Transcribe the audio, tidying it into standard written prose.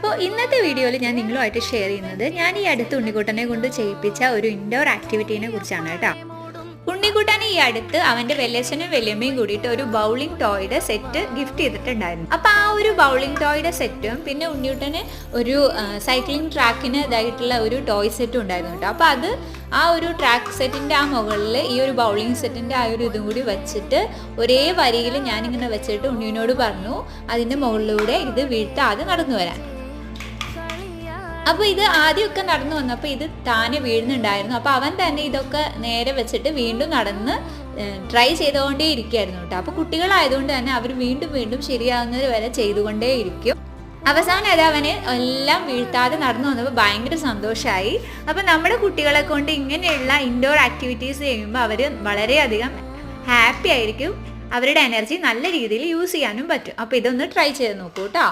അപ്പോൾ ഇന്നത്തെ വീഡിയോയിൽ ഞാൻ നിങ്ങളുമായിട്ട് ഷെയർ ചെയ്യുന്നത് ഞാൻ ഈ അടുത്ത് ഉണ്ണിക്കുട്ടനെ കൊണ്ട് ചെയ്യിപ്പിച്ച ഒരു ഇൻഡോർ ആക്ടിവിറ്റീനെ കുറിച്ചാണ് കേട്ടോ. ഉണ്ണിക്കുട്ടനെ ഈ അടുത്ത് അവന്റെ വല്യച്ഛനും വല്യമ്മയും കൂടിയിട്ട് ഒരു ബൗളിംഗ് ടോയുടെ സെറ്റ് ഗിഫ്റ്റ് ചെയ്തിട്ടുണ്ടായിരുന്നു. അപ്പൊ ആ ഒരു ബൗളിംഗ് ടോയുടെ സെറ്റും പിന്നെ ഉണ്ണിക്കുട്ടന് ഒരു സൈക്ലിംഗ് ട്രാക്കിന് ഇതായിട്ടുള്ള ഒരു ടോയ് സെറ്റും ഉണ്ടായിരുന്നു കേട്ടോ. അപ്പൊ അത് ആ ഒരു ട്രാക്ക് സെറ്റിന്റെ ആ മുകളിൽ ഈ ഒരു ബൗളിംഗ് സെറ്റിന്റെ ആ ഒരു ഇതും കൂടി വെച്ചിട്ട് ഒരേ വരിയിൽ ഞാനിങ്ങനെ വെച്ചിട്ട് ഉണ്ണിനോട് പറഞ്ഞു അതിന്റെ മുകളിലൂടെ ഇത് വീഴ്ത്താതെ നടന്നു വരാൻ. അപ്പോൾ ഇത് ആദ്യമൊക്കെ നടന്നു വന്നപ്പോൾ ഇത് താനെ വീഴുന്നുണ്ടായിരുന്നു. അപ്പോൾ അവൻ തന്നെ ഇതൊക്കെ നേരെ വെച്ചിട്ട് വീണ്ടും നടന്ന് ട്രൈ ചെയ്തുകൊണ്ടേ ഇരിക്കുകയായിരുന്നു കേട്ടോ. അപ്പോൾ കുട്ടികളായതുകൊണ്ട് തന്നെ അവർ വീണ്ടും വീണ്ടും ശരിയാകുന്നത് വരെ ചെയ്തുകൊണ്ടേ ഇരിക്കും. അവസാനം അത് അവന് എല്ലാം വീഴ്ത്താതെ നടന്നു വന്നപ്പോൾ ഭയങ്കര സന്തോഷമായി. അപ്പോൾ നമ്മുടെ കുട്ടികളെ കൊണ്ട് ഇങ്ങനെയുള്ള ഇൻഡോർ ആക്ടിവിറ്റീസ് ചെയ്യുമ്പോൾ അവർ വളരെയധികം ഹാപ്പി ആയിരിക്കും. അവരുടെ എനർജി നല്ല രീതിയിൽ യൂസ് ചെയ്യാനും പറ്റും. അപ്പോൾ ഇതൊന്ന് ട്രൈ ചെയ്ത് നോക്കൂ കേട്ടോ.